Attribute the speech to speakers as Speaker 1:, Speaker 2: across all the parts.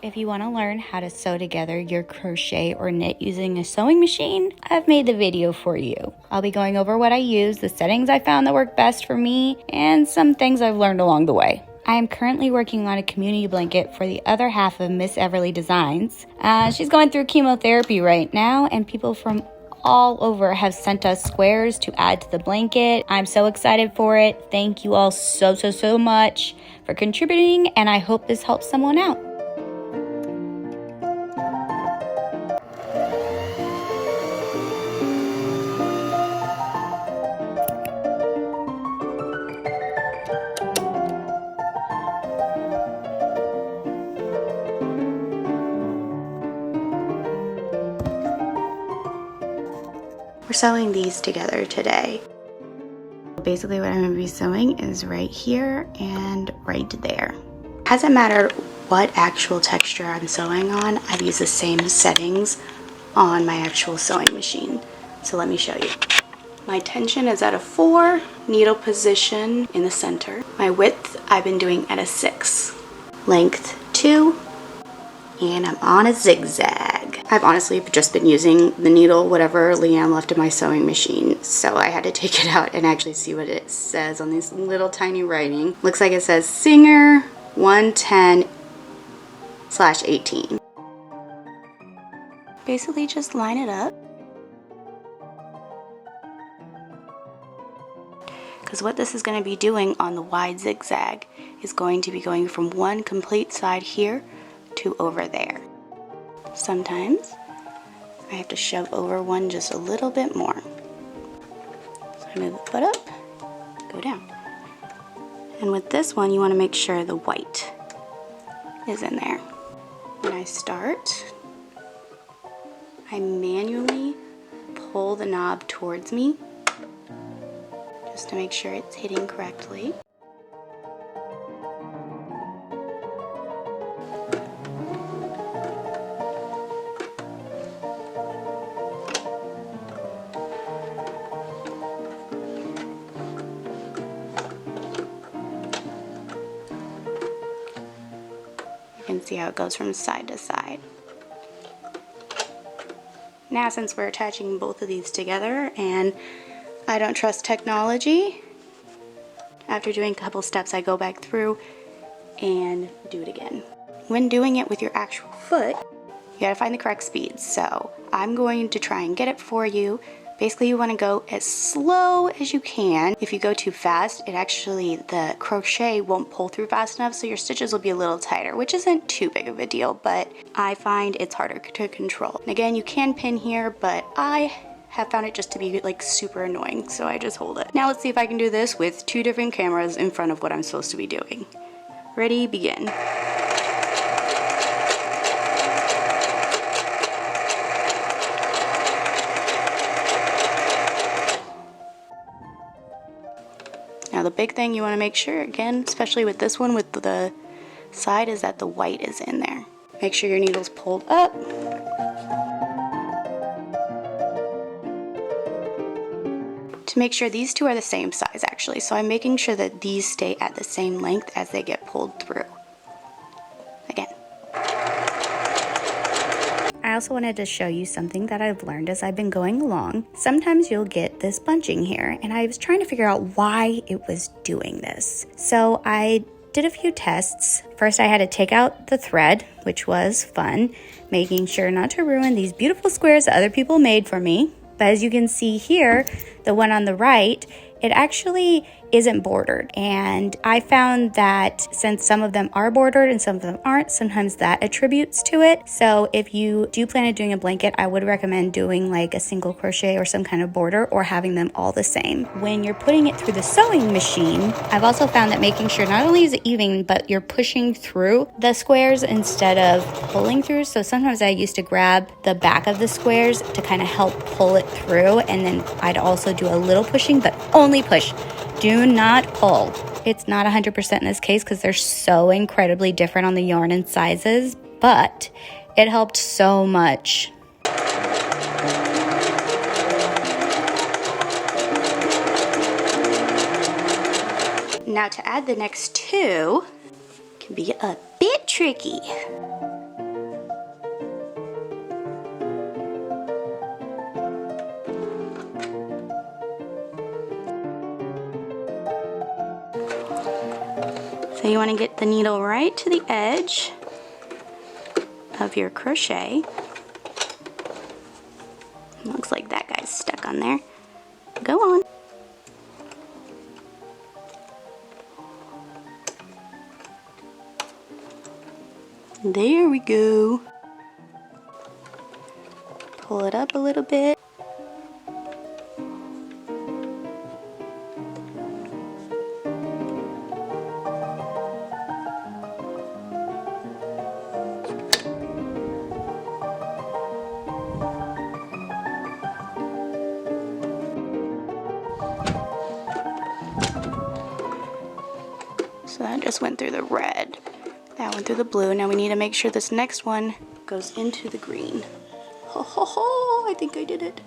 Speaker 1: If you want to learn how to sew together your crochet or knit using a sewing machine, I've made the video for you. I'll be going over what I use, the settings I found that work best for me, and some things I've learned along the way. I am currently working on a community blanket for the other half of MissEverLee Designs. She's going through chemotherapy right now, and people from all over have sent us squares to add to the blanket. I'm so excited for it. Thank you all so much for contributing, and I hope this helps someone out. We're sewing these together today. Basically what I'm going to be sewing is right here and right there. Hasn't mattered what actual texture I'm sewing on, I've used the same settings on my actual sewing machine. So let me show you. My tension is at a 4, needle position in the center. My width I've been doing at a 6. Length 2, and I'm on a zigzag. I've honestly just been using the needle, whatever Leanne left in my sewing machine, so I had to take it out and actually see what it says on this little tiny writing. Looks like it says Singer 110/18. Basically just line it up. Because what this is going to be doing on the wide zigzag is going to be going from one complete side here to over there. Sometimes I have to shove over one just a little bit more. So I move the foot up, go down. And with this one, you want to make sure the white is in there. When I start, I manually pull the knob towards me just to make sure it's hitting correctly. You can see how it goes from side to side. Now, since we're attaching both of these together and I don't trust technology, after doing a couple steps I go back through and do it again. When doing it with your actual foot, you gotta find the correct speed. So I'm going to try and get it for you. Basically, you want to go as slow as you can. If you go too fast, the crochet won't pull through fast enough, so your stitches will be a little tighter, which isn't too big of a deal, but I find it's harder to control. And again, you can pin here, but I have found it just to be like super annoying, so I just hold it. Now let's see if I can do this with 2 different cameras in front of what I'm supposed to be doing. Ready, begin. Now the big thing you want to make sure, again, especially with this one with the side, is that the white is in there. Make sure your needle's pulled up. To make sure these two are the same size actually, so I'm making sure that these stay at the same length as they get pulled through. Again. I also wanted to show you something that I've learned as I've been going along. Sometimes you'll get this bunching here, and I was trying to figure out why it was doing this. So I did a few tests. First I had to take out the thread, which was fun, making sure not to ruin these beautiful squares that other people made for me. But as you can see here, the one on the right, it actually isn't bordered. And I found that since some of them are bordered and some of them aren't, sometimes that attributes to it. So if you do plan on doing a blanket, I would recommend doing like a single crochet or some kind of border, or having them all the same. When you're putting it through the sewing machine, I've also found that making sure not only is it even, but you're pushing through the squares instead of pulling through. So sometimes I used to grab the back of the squares to kind of help pull it through, and then I'd also do a little pushing, but only push. Do not pull. It's not 100% in this case because they're so incredibly different on the yarn and sizes, but it helped so much. Now to add the next 2 can be a bit tricky. you want to get the needle right to the edge of your crochet. Looks like that guy's stuck on there. Go on. There we go. Pull it up a little bit. So that just went through the red. That went through the blue. Now we need to make sure this next one goes into the green. Ho ho ho! I think I did it.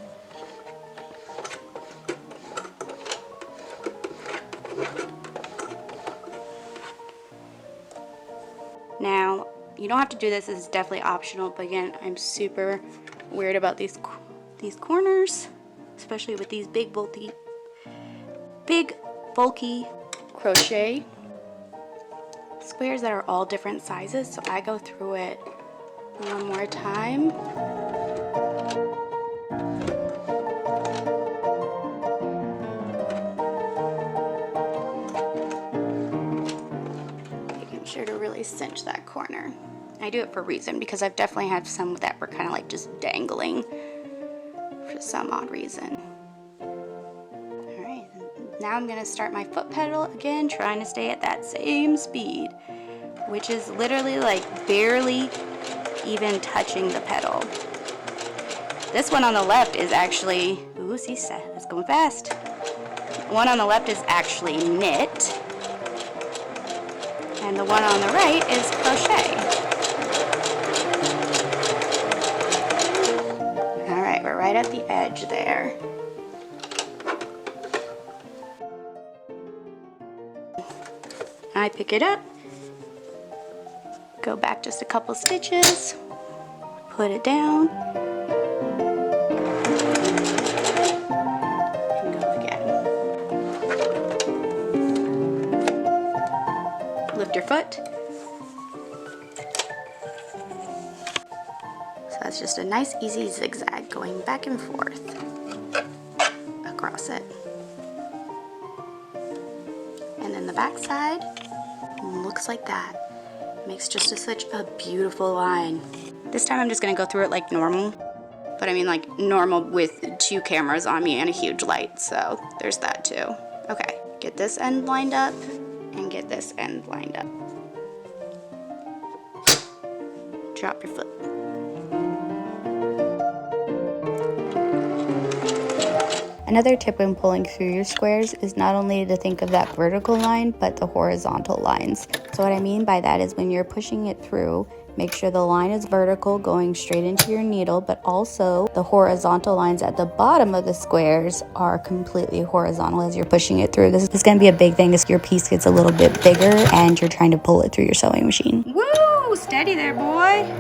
Speaker 1: Now, you don't have to do this. This is definitely optional. But again, I'm super weird about these corners, especially with these big bulky crochet squares that are all different sizes, so I go through it one more time. Making sure to really cinch that corner. I do it for a reason, because I've definitely had some that were kind of like just dangling for some odd reason. Alright, now I'm going to start my foot pedal again, trying to stay at that same speed, which is literally like barely even touching the pedal. This one on the left is actually, ooh, see, it's going fast. The one on the left is actually knit, and the one on the right is crochet. Alright, we're right at the edge there. I pick it up, go back just a couple stitches, put it down, and go again. Lift your foot. So that's just a nice easy zigzag going back and forth across it. And then the back side looks like that. Makes just such a beautiful line. This time I'm just gonna go through it like normal, but I mean like normal with 2 cameras on me and a huge light, so there's that too. Okay, get this end lined up and get this end lined up. Drop your foot.
Speaker 2: Another tip when pulling through your squares is not only to think of that vertical line, but the horizontal lines. So what I mean by that is when you're pushing it through, make sure the line is vertical going straight into your needle, but also the horizontal lines at the bottom of the squares are completely horizontal as you're pushing it through. This is going to be a big thing as your piece gets a little bit bigger and you're trying to pull it through your sewing machine.
Speaker 1: Woo! Steady there, boy!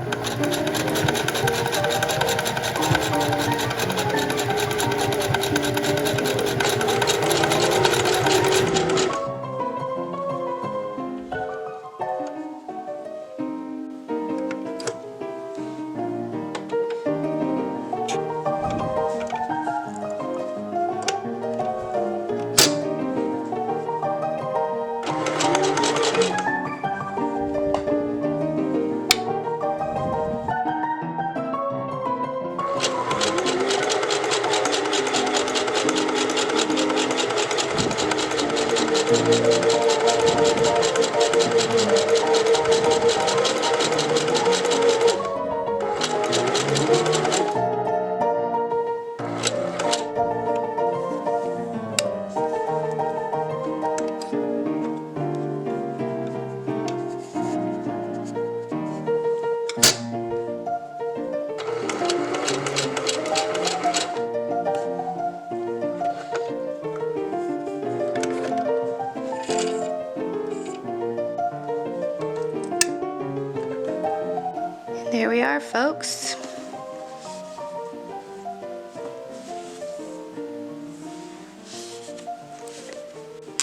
Speaker 1: There we are, folks.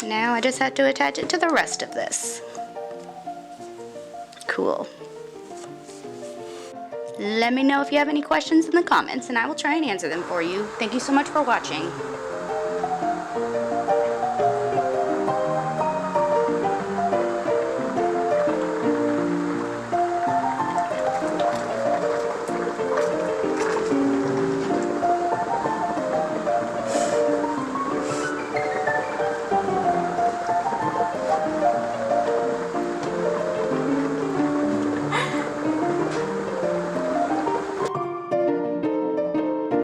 Speaker 1: Now I just had to attach it to the rest of this. cool. Let me know if you have any questions in the comments and I will try and answer them for you. Thank you so much for watching.